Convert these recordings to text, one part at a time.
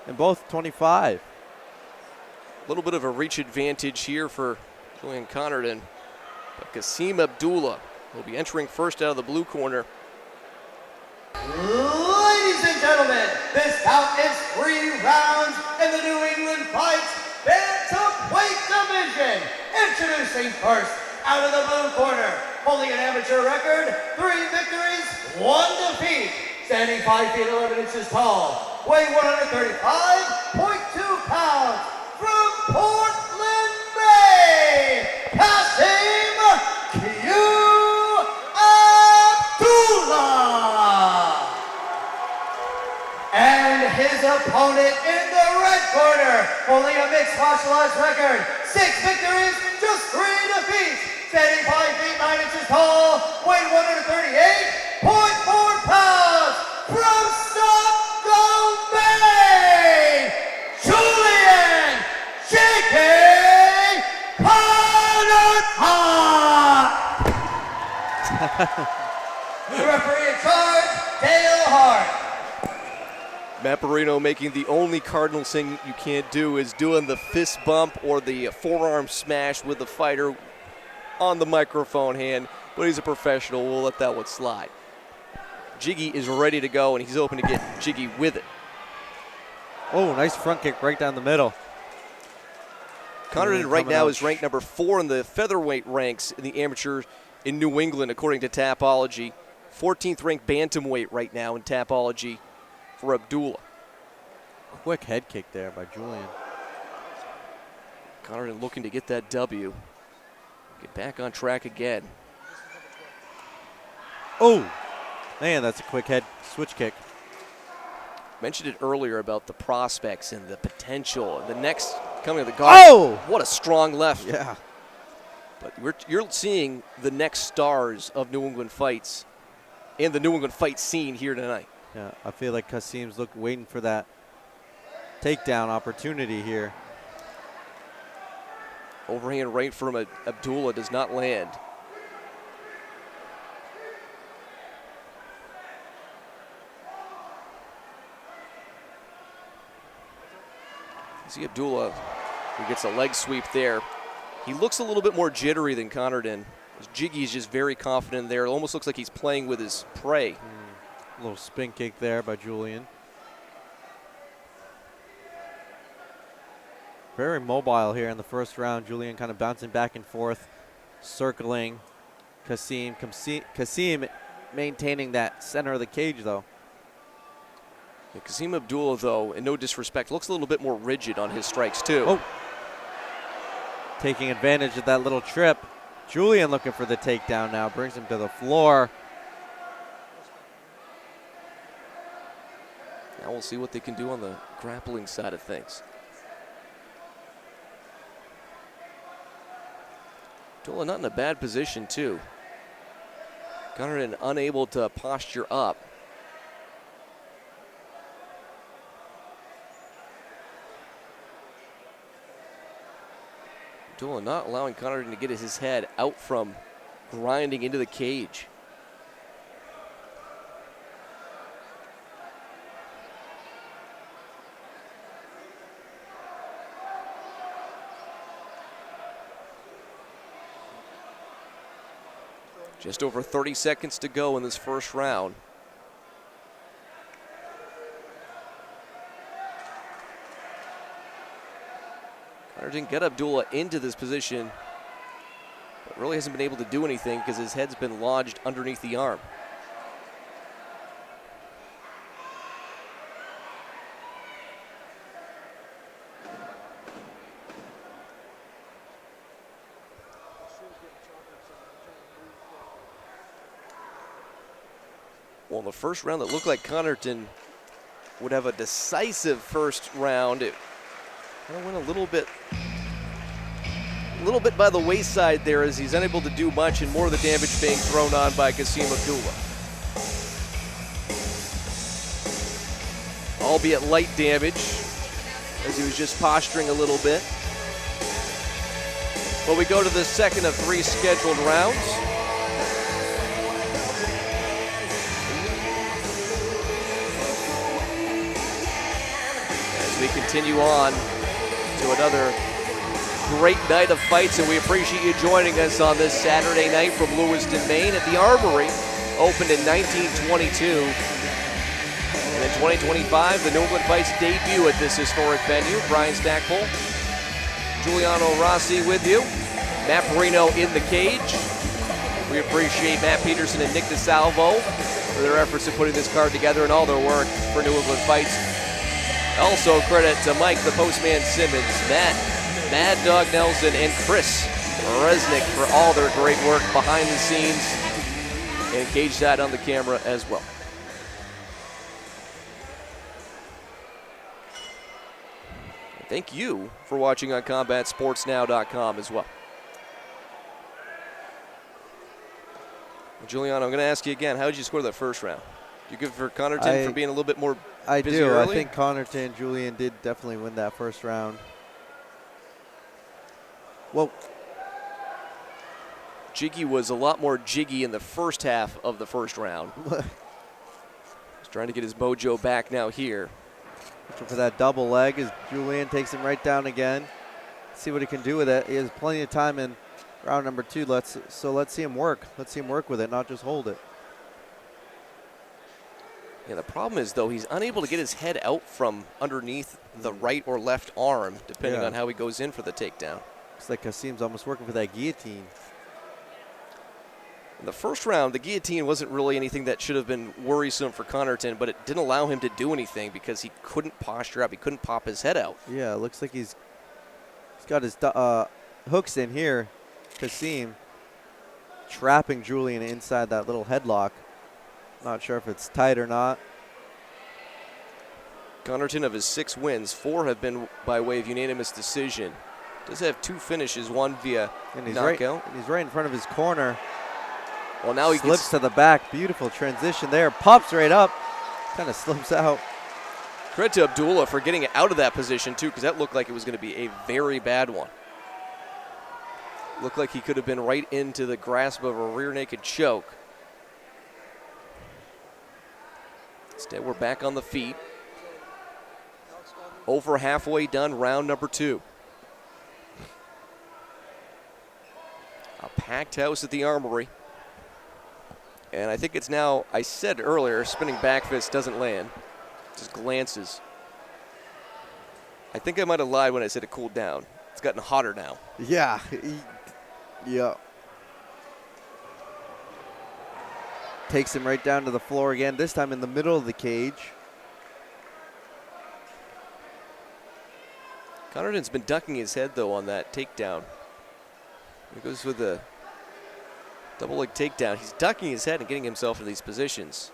and both 25. A little bit of a reach advantage here for Julian Connerton. But Qasim Abdullah will be entering first out of the blue corner. Ladies and gentlemen, this bout is 3 rounds in the New England Fights Bantamweight division. Introducing first, out of the blue corner, holding an amateur record, 3 victories, 1 defeat. Standing 5 feet 11 inches tall, weighing 135.2 pounds, from Portland, Maine, Qasim Abdullah. And his opponent in the red corner, holding a mixed martial arts record, 6 victories, just 3 defeats, standing 5 feet 9 inches tall, weighing 138.4 pounds, from Stockholm, Maine, Julian Connerton. The referee in charge, Dale Hart. Matt Barrino making the only Cardinals thing you can't do is doing the fist bump or the forearm smash with the fighter on the microphone hand, but he's a professional. We'll let that one slide. Jiggy is ready to go, and he's open to get jiggy with it. Oh, nice front kick right down the middle. Connerton right now is ranked number 4 in the featherweight ranks in the amateur in New England, according to Tapology. 14th ranked bantamweight right now in Tapology for Abdullah. Quick head kick there by Julian. Connerton looking to get that W. Get back on track again. Oh, man, that's a quick head switch kick. Mentioned it earlier about the prospects and the potential. The next coming to the guard. Oh! What a strong left. Yeah. But you're seeing the next stars of New England fights and the New England fight scene here tonight. Yeah, I feel like Qasim's waiting for that takedown opportunity here. Overhand right from Abdullah does not land. See Abdullah, who gets a leg sweep there. He looks a little bit more jittery than Connerton. Jiggy is just very confident there. It almost looks like he's playing with his prey. A little spin kick there by Julian. Very mobile here in the first round. Julian kind of bouncing back and forth, circling Qasim. Qasim maintaining that center of the cage, though. Yeah, Qasim Abdullah, though, in no disrespect, looks a little bit more rigid on his strikes, too. Oh. Taking advantage of that little trip. Julian looking for the takedown now, brings him to the floor. Now we'll see what they can do on the grappling side of things. Abdullah not in a bad position, too. Connerton unable to posture up. Abdullah not allowing Connerton to get his head out from grinding into the cage. Just over 30 seconds to go in this first round. Connerton get Abdullah into this position, but really hasn't been able to do anything because his head's been lodged underneath the arm. Well, in the first round, it looked like Connerton would have a decisive first round. It kind of went a little bit by the wayside there as he's unable to do much, and more of the damage being thrown on by Qasim Abdullah. Albeit light damage, as he was just posturing a little bit. But we go to the second of 3 scheduled rounds. as we continue on to another great night of fights, and we appreciate you joining us on this Saturday night from Lewiston, Maine at the Armory, opened in 1922. And in 2025, the New England Fights debut at this historic venue. Brian Stackpole, Giuliano Rossi with you, Matt Perino in the cage. We appreciate Matt Peterson and Nick DeSalvo for their efforts in putting this card together and all their work for New England Fights. Also credit to Mike the Postman Simmons, Matt Mad Dog Nelson, and Chris Resnick for all their great work behind the scenes and cage side on the camera as well. Thank you for watching on CombatSportsNow.com as well. Julian, I'm going to ask you again, how did you score that first round? You good for Connerton for being a little bit more busy early? I think Connerton and Julian did definitely win that first round. Well, Jiggy was a lot more jiggy in the first half of the first round. He's trying to get his mojo back now here. Looking for that double leg as Julian takes him right down again. See what he can do with it. He has plenty of time in round number 2. Let's see him work. Let's see him work with it, not just hold it. Yeah, the problem is, though, he's unable to get his head out from underneath the right or left arm, depending on how he goes in for the takedown. Looks like Qasim's almost working for that guillotine. In the first round, the guillotine wasn't really anything that should have been worrisome for Connerton, but it didn't allow him to do anything because he couldn't posture up. He couldn't pop his head out. Yeah, it looks like he's got his hooks in here. Qasim trapping Julian inside that little headlock. Not sure if it's tight or not. Connerton, of his 6 wins, 4 have been by way of unanimous decision. Does have 2 finishes, one via knockout. He's right in front of his corner. Well, now he slips to the back. Beautiful transition there. Pops right up. Kind of slips out. Credit to Abdullah for getting out of that position, too, because that looked like it was going to be a very bad one. Looked like he could have been right into the grasp of a rear naked choke. Instead, we're back on the feet. Over halfway done, round number 2. A packed house at the Armory. And I think it's now, I said earlier, spinning back fist doesn't land. Just glances. I think I might have lied when I said it cooled down. It's gotten hotter now. Yeah. Yeah. Takes him right down to the floor again, this time in the middle of the cage. Connerton's been ducking his head, though, on that takedown. He goes with a double leg takedown. He's ducking his head and getting himself in these positions.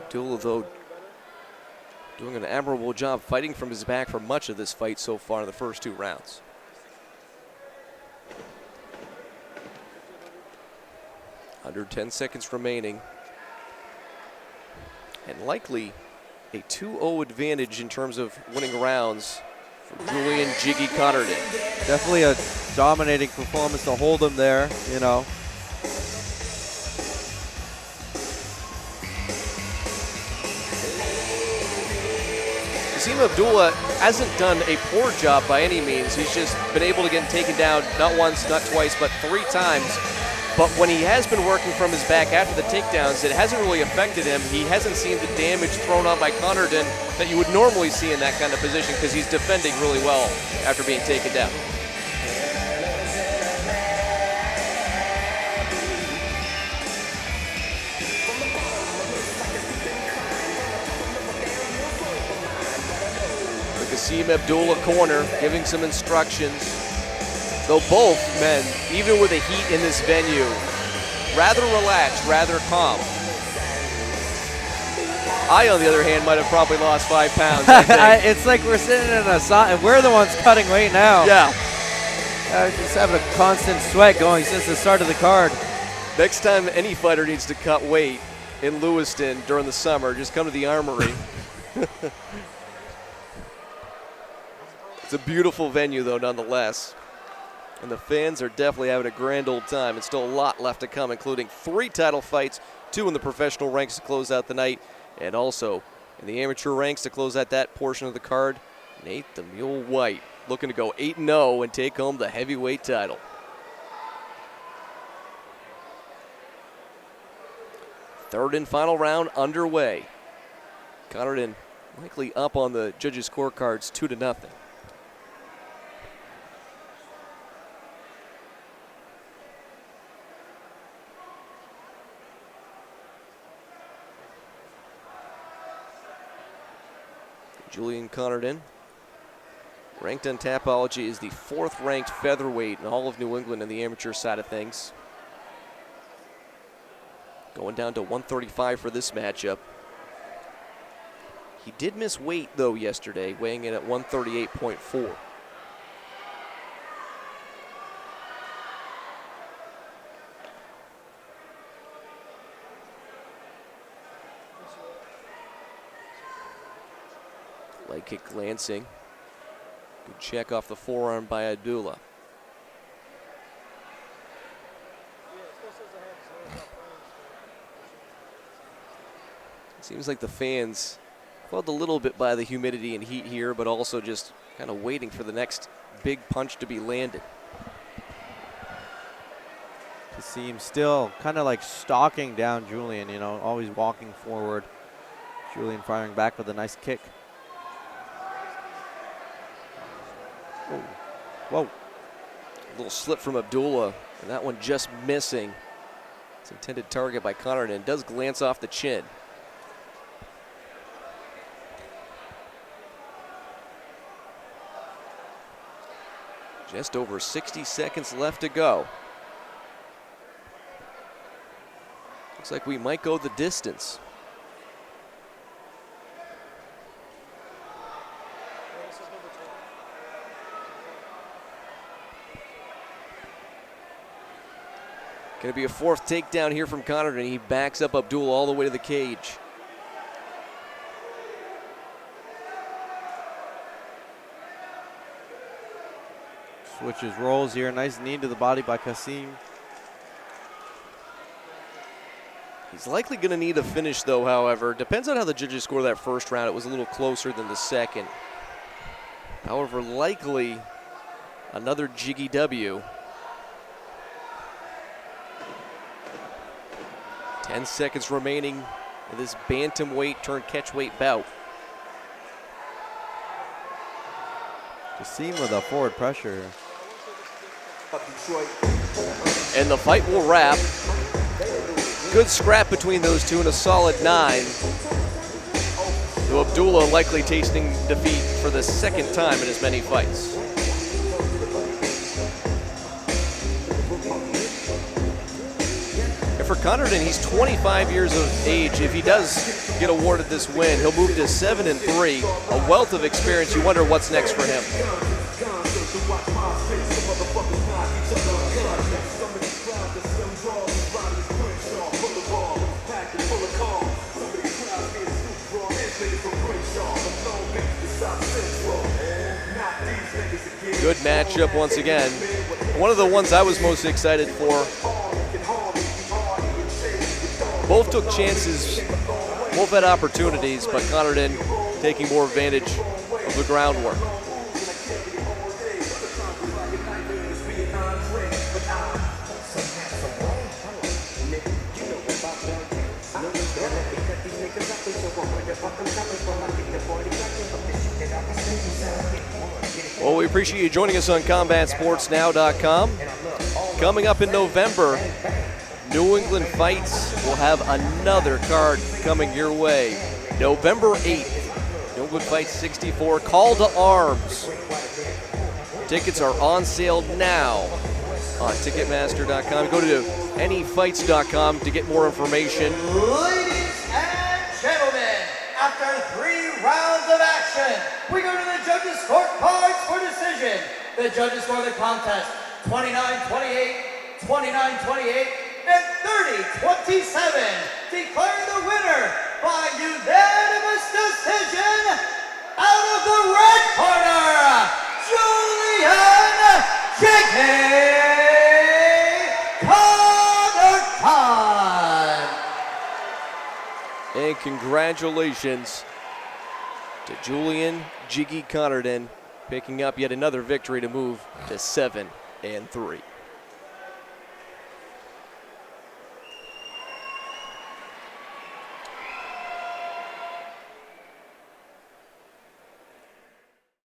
Abdullah, though, doing an admirable job fighting from his back for much of this fight so far in the first 2 rounds. Under 10 seconds remaining. And likely a 2-0 advantage in terms of winning rounds for Julian Jiggy Connerton. Definitely a dominating performance to hold him there, you know. Qasim Abdullah hasn't done a poor job by any means. He's just been able to get taken down not once, not twice, but 3 times. But when he has been working from his back after the takedowns, it hasn't really affected him. He hasn't seen the damage thrown on by Connerton that you would normally see in that kind of position because he's defending really well after being taken down. The Qasim Abdullah corner giving some instructions. Though both men, even with the heat in this venue, rather relaxed, rather calm. I, on the other hand, might have probably lost 5 pounds. It's like we're sitting in a sauna, and we're the ones cutting weight now. Yeah. Just having a constant sweat going since the start of the card. Next time any fighter needs to cut weight in Lewiston during the summer, just come to the Armory. It's a beautiful venue, though, nonetheless. And the fans are definitely having a grand old time. And still a lot left to come, including 3 title fights, 2 in the professional ranks to close out the night, and also in the amateur ranks to close out that portion of the card, Nate the Mule White looking to go 8-0 and take home the heavyweight title. Third and final round underway. Connerton likely up on the judges' scorecards 2-0. Julian Connerton, ranked on Tapology, is the 4th ranked featherweight in all of New England in the amateur side of things. Going down to 135 for this matchup. He did miss weight, though, yesterday, weighing in at 138.4. Leg kick glancing. Good check off the forearm by Abdullah. Seems like the fans quelled a little bit by the humidity and heat here, but also just kind of waiting for the next big punch to be landed. Qasim still kind of like stalking down Julian, you know, always walking forward. Julian firing back with a nice kick. Oh. Whoa. A little slip from Abdullah, and that one just missing its intended target by Connerton. It does glance off the chin. Just over 60 seconds left to go. Looks like we might go the distance. Going to be a 4th takedown here from Connerton. He backs up Abdullah all the way to the cage. Switches rolls here. Nice knee to the body by Qasim. He's likely going to need a finish, though, however. Depends on how the judges score that first round. It was a little closer than the second. However, likely another jiggy W. 10 seconds remaining in this bantamweight turn catchweight bout. Qasim with a forward pressure. And the fight will wrap. Good scrap between those two and a solid 9. Though Abdullah likely tasting defeat for the 2nd time in as many fights. And for Connerton, he's 25 years of age. If he does get awarded this win, he'll move to 7-3. A wealth of experience. You wonder what's next for him. Good matchup once again. One of the ones I was most excited for. Both took chances, both had opportunities, but Connerton taking more advantage of the groundwork. Well, we appreciate you joining us on CombatSportsNow.com. Coming up in November, New England Fights will have another card coming your way. November 8th, New England Fights 64, Call to Arms. Tickets are on sale now on Ticketmaster.com. Go to anyfights.com to get more information. Ladies and gentlemen, after 3 rounds of action, we go to the judges' scorecards for decision. The judges score the contest 29-28, 29-28, and 30-27. Declare the winner by unanimous decision out of the red corner, And congratulations to Julian Jiggy Connerton, picking up yet another victory to move to 7-3.